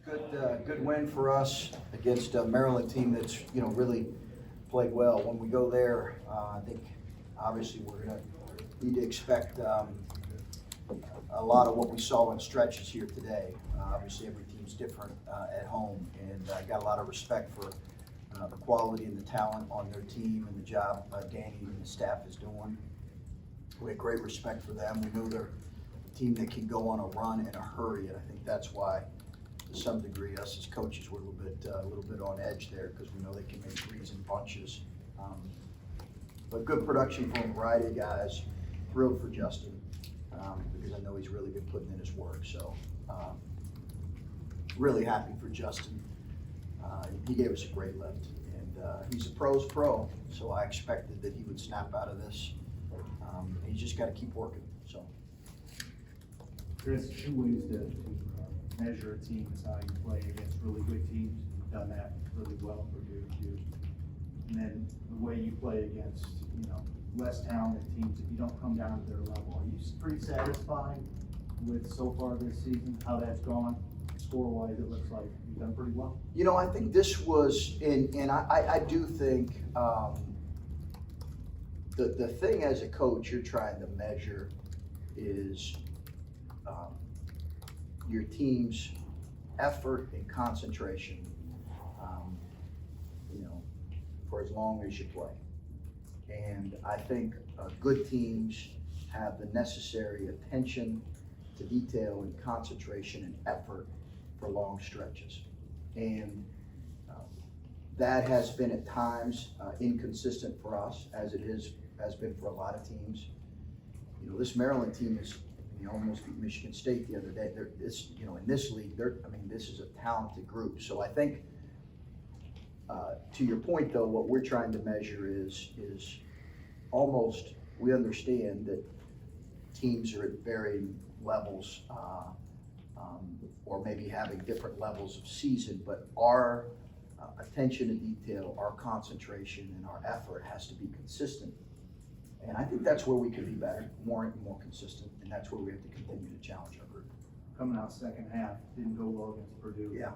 Good win for us against a Maryland team that's, really played well. When we go there, I think obviously we're going to need to expect a lot of what we saw in stretches here today. Obviously every team's different at home, and I got a lot of respect for the quality and the talent on their team and the job Danny and the staff is doing. We have great respect for them. We know they're a team that can go on a run in a hurry, and I think that's why, to some degree, us as coaches were a little bit on edge there, because we know they can make threes in bunches. But good production from a variety of guys. Thrilled for Justin, because I know he's really been putting in his work. So really happy for Justin. He gave us a great lift, and he's a pro's pro, so I expected that he would snap out of this. And he's just got to keep working. So, Chris, two ways to measure a team is how you play against really good teams. You've done that really well for you too. And then the way you play against, less talented teams, if you don't come down to their level. Are you pretty satisfied with so far this season, how that's gone? Score-wise, it looks like you've done pretty well. I think this was, and I do think the thing as a coach you're trying to measure is your team's effort and concentration, for as long as you play. And I think good teams have the necessary attention to detail and concentration and effort for long stretches. And that has been at times inconsistent for us, as it has been for a lot of teams. This Maryland team is, almost beat Michigan State the other day. In this league, this is a talented group. So I think, to your point though, what we're trying to measure is almost, we understand that teams are at varying levels, or maybe having different levels of season, but our attention to detail, our concentration, and our effort has to be consistent. And I think that's where we could be better, more consistent, and that's where we have to continue to challenge our group. Coming out second half, didn't go well against Purdue. Yeah.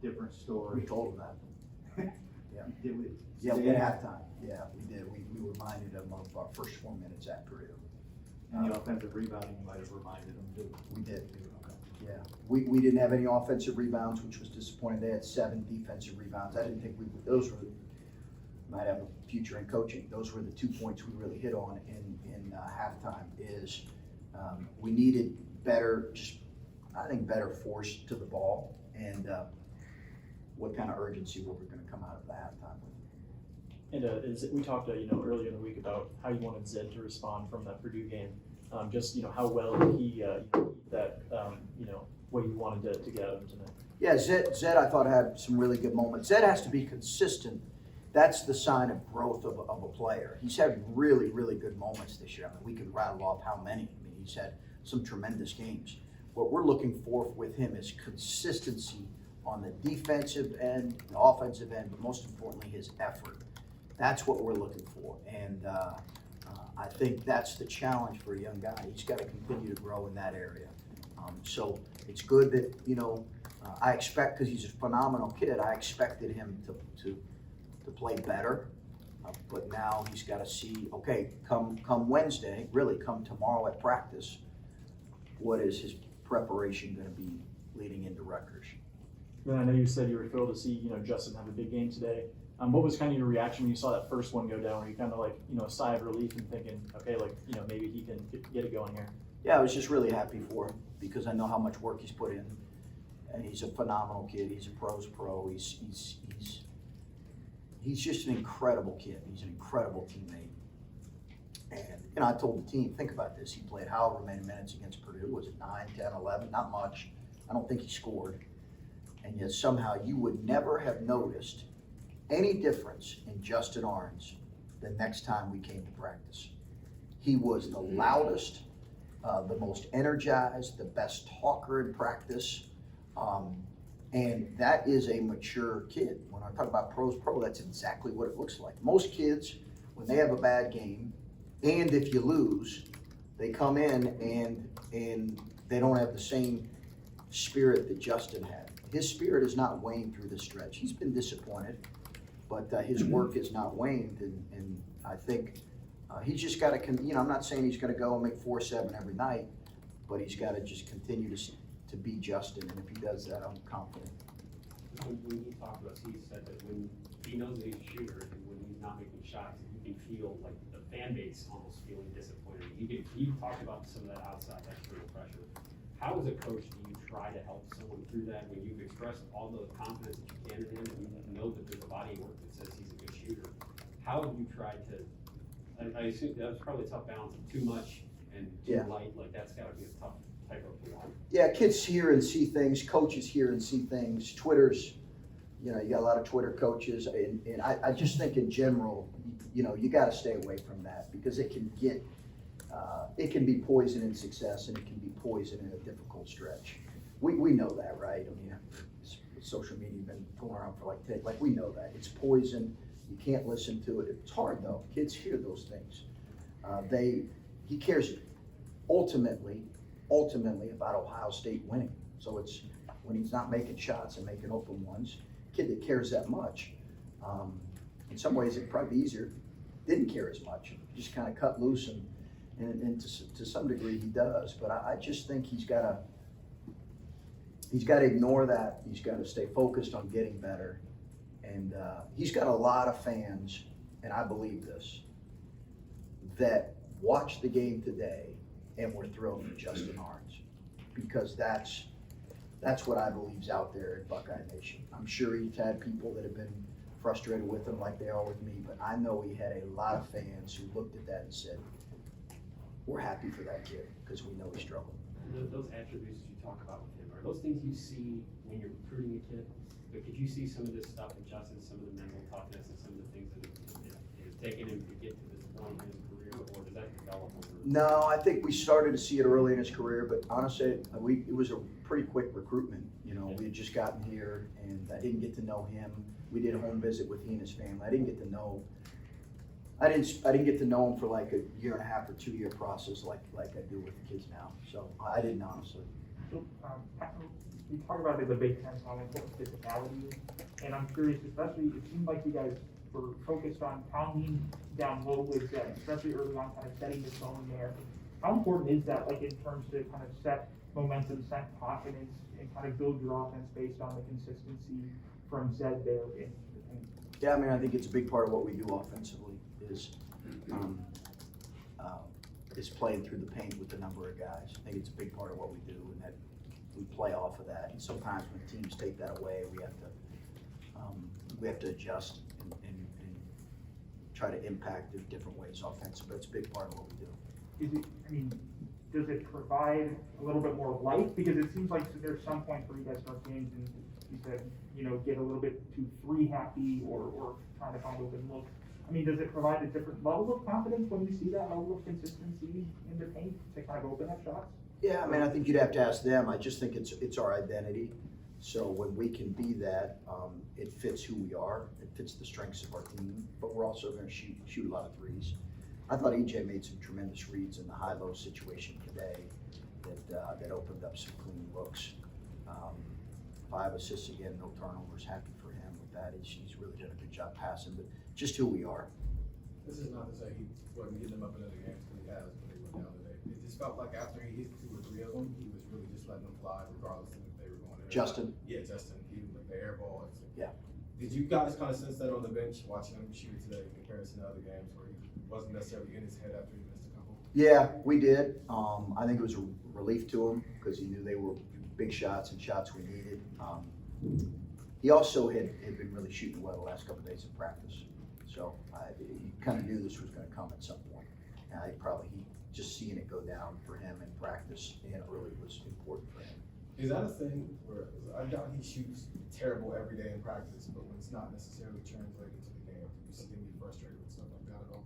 Different story. We told them that. Yeah. Did we? Yeah, we had halftime. Yeah, we did. We reminded them of our first 4 minutes at Purdue. And the offensive rebounding, you might have reminded them too. We did. Okay. Yeah, we didn't have any offensive rebounds, which was disappointing. They had 7 defensive rebounds. I didn't think those were, might have a future in coaching. Those were the 2 points we really hit on in halftime. Is we needed better, better force to the ball, and what kind of urgency were we going to come out of the halftime with. And we talked, earlier in the week about how you wanted Zed to respond from that Purdue game. How well did he that what you wanted to get out of him tonight? Yeah, Zed I thought had some really good moments. Zed has to be consistent. That's the sign of growth of a player. He's had really, really good moments this year. We could rattle off how many. He's had some tremendous games. What we're looking for with him is consistency on the defensive end, the offensive end, but most importantly, his effort. That's what we're looking for. And I think that's the challenge for a young guy. He's got to continue to grow in that area. So it's good that, I expect, because he's a phenomenal kid, I expected him to play better. But now he's got to see, okay, come Wednesday, really come tomorrow at practice, what is his preparation going to be leading into Rutgers? And I know you said you were thrilled to see, Justin have a big game today. What was kind of your reaction when you saw that first one go down? Were you kind of like, a sigh of relief and thinking, okay, maybe he can get it going here? Yeah, I was just really happy for him, because I know how much work he's put in, and he's a phenomenal kid. He's a pro's pro. He's just an incredible kid. He's an incredible teammate. And I told the team, think about this. He played however many minutes against Purdue. Was it 9, 10, 11? Not much. I don't think he scored. And yet somehow you would never have noticed any difference in Justin Arns the next time we came to practice. He was the loudest, the most energized, the best talker in practice. And that is a mature kid. When I talk about pro's pro, that's exactly what it looks like. Most kids, when they have a bad game, and if you lose, they come in and they don't have the same spirit that Justin had. His spirit is not waned through this stretch. He's been disappointed, but his work is not waned, and I think he's just got to, I'm not saying he's going to go and make 4-7 every night, but he's got to just continue to be Justin, and if he does that, I'm confident. When he talked to us, he said that when he knows that he's a shooter, and when he's not making shots, you can feel like the fan base almost feeling disappointed. You talked about some of that outside external pressure. How as a coach do you try to help someone through that when you've expressed all the confidence that you can in him, and you know that there's a body of work that says he's a good shooter? How have you tried to, I assume that's probably a tough balance of too much and too light, like that's gotta be a tough tightrope to walk. Yeah, kids hear and see things, coaches hear and see things, Twitter's, you got a lot of Twitter coaches, and I just think in general, you gotta stay away from that, because it can be poison in success, and it can be poison in a difficult stretch. We know that, right? I mean, social media been going around for like we know that. It's poison, you can't listen to it. It's hard though, kids hear those things. He cares ultimately about Ohio State winning. So it's when he's not making shots and making open ones, kid that cares that much. In some ways it'd probably be easier, didn't care as much, just kind of cut loose, and to some degree he does, but I just think he's got to ignore that. He's got to stay focused on getting better, and he's got a lot of fans, and I believe this, that watched the game today and were thrilled for Justin Arns, because that's what I believe is out there at Buckeye Nation. I'm sure he's had people that have been frustrated with him like they are with me, but I know he had a lot of fans who looked at that and said, we're happy for that kid, because we know he struggled. Those attributes you talk about with him, are those things you see when you're recruiting a kid? But could you see some of this stuff in Justin, some of the mental toughness and some of the things that it has taken him to get to this point in his career, or does that develop over? No, I think we started to see it early in his career, but honestly, it was a pretty quick recruitment. We had just gotten here, and I didn't get to know him. We did a home visit with he and his family. I didn't get to know him for like a 1.5 year or 2 year process like I do with the kids now. So I didn't, honestly. So, we talk about it in the Big Ten, how important physicality is, and I'm curious, especially, it seemed like you guys were focused on pounding down low with Zed, especially early on, kind of setting the tone there. How important is that, like in terms to kind of set momentum, set confidence, and kind of build your offense based on the consistency from Zed there in the paint? Yeah, I mean, I think it's a big part of what we do offensively is playing through the paint with a number of guys. I think it's a big part of what we do, and that we play off of that. And sometimes when teams take that away, we have to adjust and try to impact in different ways offensively. But it's a big part of what we do. Does it provide a little bit more life? Because it seems like there's some point where you guys start games and you said, get a little bit too free happy or trying to find open looks. Does it provide a different level of confidence when you see that level of consistency in the paint to kind of open up shots? Yeah, I think you'd have to ask them. I just think it's our identity. So when we can be that, it fits who we are. It fits the strengths of our team. But we're also going to shoot a lot of threes. I thought EJ made some tremendous reads in the high-low situation today that opened up some clean looks. 5 assists again, no turnovers. Happy for him with that. He's really done a good job passing, but just who we are. This is not to say he wasn't getting them up in other games, because he has, when they went down today. It just felt like after he hit 2 or 3 of them, he was really just letting them fly, regardless of if they were going there. Justin? Yeah, Justin. Even like the air ball. Yeah. Did you guys kind of sense that on the bench, watching him shoot today in comparison to other games where he wasn't necessarily in his head after he missed a couple? Yeah, we did. I think it was a relief to him, because he knew they were big shots and shots we needed. He also had been really shooting well the last couple of days of practice. So you kind of knew this was going to come at some point. And he just seeing it go down for him in practice and early was important for him. Is that a thing where I doubt he shoots terrible every day in practice, but when it's not necessarily translated to the game, you see him get frustrated with stuff like that at all?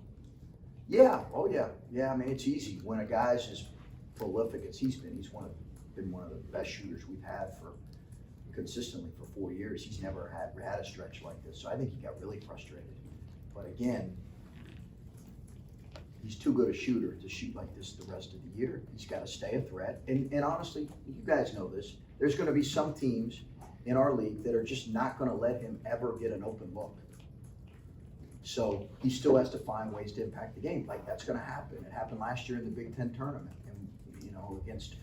Yeah, oh yeah. Yeah, it's easy. When a guy's as prolific as he's been, been one of the best shooters we've had consistently for 4 years. He's never had a stretch like this. So I think he got really frustrated. But again, he's too good a shooter to shoot like this the rest of the year. He's got to stay a threat. And honestly, you guys know this. there's gonna be some teams in our league that are just not gonna let him ever get an open look. So he still has to find ways to impact the game. Like, that's gonna happen. It happened last year in the Big Ten tournament, and, you know, against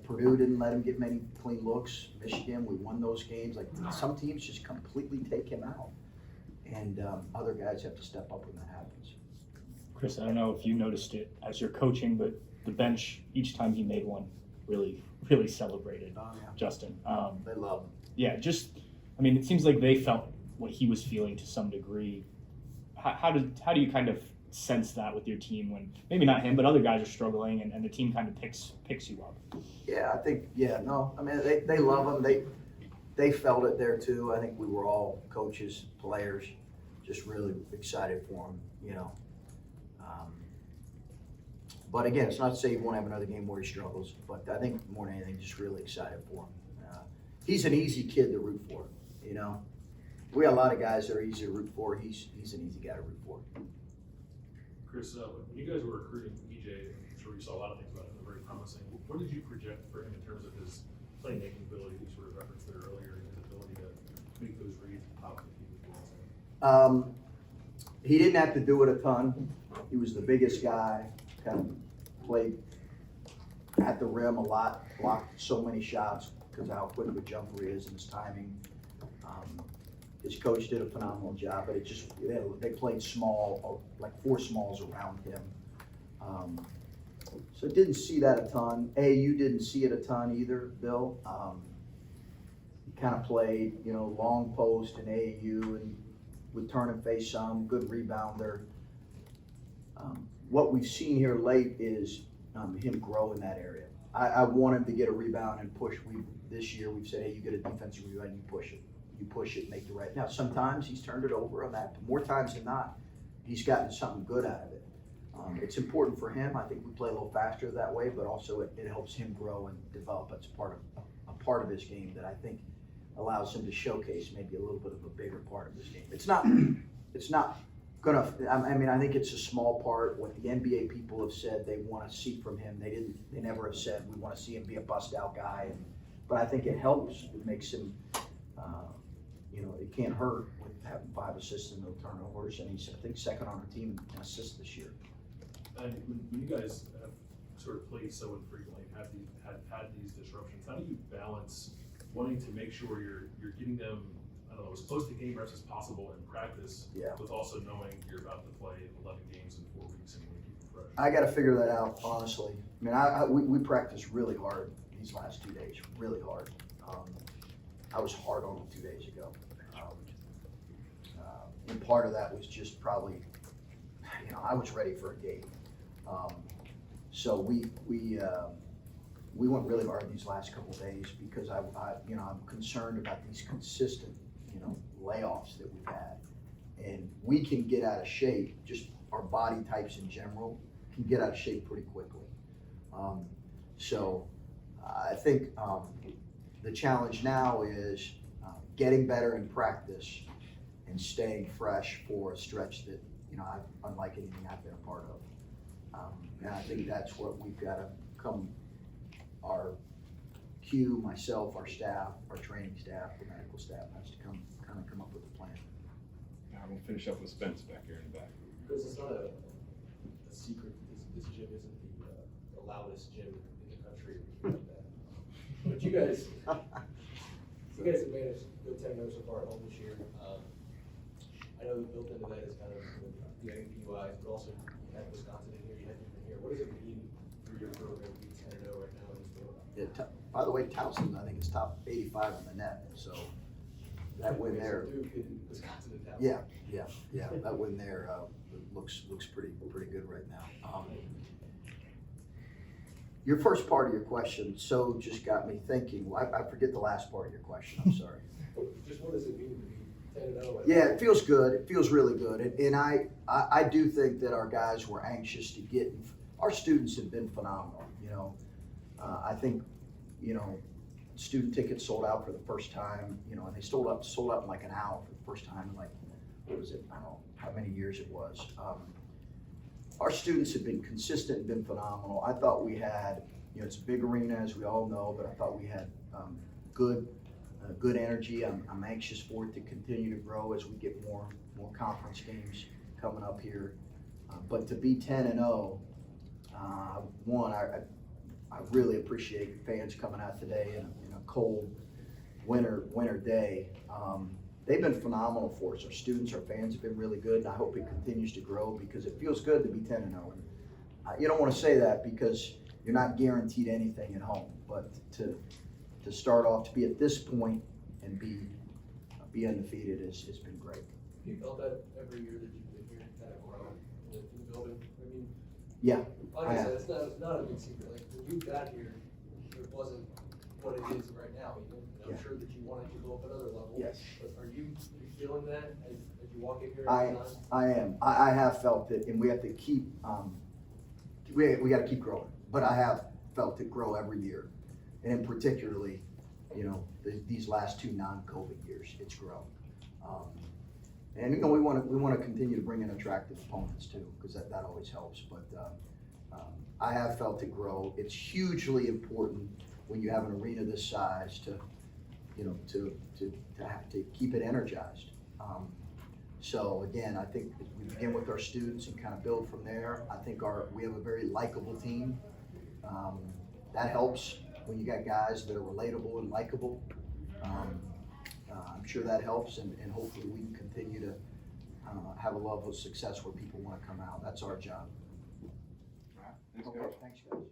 Purdue didn't let him get many clean looks. Michigan, we won those games. Like, some teams just completely take him out, and other guys have to step up when that happens. Chris, I don't know if you noticed it as you're coaching, but the bench, each time he made one, really celebrated Oh, yeah. Justin. They love him. Yeah, I mean, it seems like they felt what he was feeling to some degree. How do you kind of sense that with your team when maybe not him, but other guys are struggling and the team kind of picks you up? Yeah, I think, I mean, they love him. They felt it there too. I think we were all coaches, players, just really excited for him, you know. But again, it's not to say he won't have another game where he struggles, but I think more than anything, just really excited for him. He's an easy kid to root for, you know. We got a lot of guys that are easy to root for. He's an easy guy to root for. Chris, when you guys were recruiting EJ, I'm sure you saw a lot of things about him that were very promising. What did you project for him in terms of his playmaking ability? You sort of referenced there earlier, and his ability to make those reads pop if he was doing. He didn't have to do it a ton. He was the biggest guy, kind of played at the rim a lot, blocked so many shots because of how quick the jumper is and his timing. His coach did a phenomenal job, but they played small, like 4 smalls around him. So didn't see that a ton. AAU didn't see it a ton either, Bill. He kind of played, you know, long post in AAU and would turn and face some, good rebounder. What we've seen here late is him grow in that area. I want him to get a rebound and push. This year we've said, hey, you get a defensive rebound, you push it. You push it, make the right. Now, sometimes he's turned it over on that, but more times than not, he's gotten something good out of it. It's important for him. I think we play a little faster that way, but also it helps him grow and develop. It's a part of his game that I think allows him to showcase maybe a little bit of a bigger part of his game. It's not gonna, I mean, I think it's a small part. What the NBA people have said they want to see from him, they never have said we want to see him be a bust out guy. But I think it helps. It makes him, you know, it can't hurt with having 5 assists and no turnovers, and he's, I think, second on our team in assists this year. And when you guys have sort of played so infrequently, had these disruptions, how do you balance wanting to make sure you're getting them, I don't know, as close to game reps as possible in practice, with also knowing you're about to play 11 games in 4 weeks and you want to keep them fresh? I got to figure that out, honestly. I mean, we practiced really hard these last 2 days, really hard. I was hard on them 2 days ago. And part of that was just probably, you know, I was ready for a game. So we went really hard these last couple of days because I'm concerned about these consistent, you know, layoffs that we've had. And we can get out of shape, just our body types in general can get out of shape pretty quickly. So I think the challenge now is getting better in practice and staying fresh for a stretch that, you know, unlike anything I've been a part of. And I think that's what we've got to come, our Q, myself, our staff, our training staff, the medical staff has to come up with a plan. I'm gonna finish up with Spence back here in the back. Because it's not a secret, this gym isn't the loudest gym in the country, but you guys have managed to go 10-0 so far at home this year. I know that built into that is kind of getting PUIs, but also you had Wisconsin in here, you had different here. What does it mean for your program to be 10-0 right now in this field? Yeah, by the way, Towson, I think, is top 85 on the net, so that win there. Duke and Wisconsin and Towson. Yeah, that win there looks pretty good right now. Your first part of your question just got me thinking. I forget the last part of your question. I'm sorry. Just what does it mean to be 10-0? Yeah, it feels good. It feels really good. And I do think that our guys were anxious to get. Our students have been phenomenal. You know, I think, you know, student tickets sold out for the first time. You know, and they sold out in like an hour for the first time in like, what was it? I don't know how many years it was. Our students have been consistent and been phenomenal. I thought we had, you know, it's a big arena, as we all know, but I thought we had good energy. I'm anxious for it to continue to grow as we get more conference games coming up here. But to be 10-0, one, I really appreciate fans coming out today in a cold winter day. They've been phenomenal for us. Our students, our fans have been really good, and I hope it continues to grow because it feels good to be 10-0. And you don't want to say that because you're not guaranteed anything at home, but to start off, to be at this point and be undefeated has been great. You felt that every year that you've been here, kind of grow in the building? I mean, Yeah, like I I have. said, it's not a big secret. Like, when you got here, it wasn't what it is right now. And I'm Yeah. sure that you wanted to go up another level. Yes. But are you feeling that as you walk in here I every time? I am. I have felt it, and we have to keep, we got to keep growing. But I have felt it grow every year, and in particularly, these last 2 non-COVID years, it's grown. And we want to continue to bring in attractive opponents too, because that always helps. But I have felt it grow. It's hugely important when you have an arena this size to have to keep it energized. So again, I think we begin with our students and kind of build from there. I think we have a very likable team. That helps when you got guys that are relatable and likable. I'm sure that helps, and hopefully we can continue to have a level of success where people want to come out. That's our job. Thanks, Okay, guys. thanks, guys.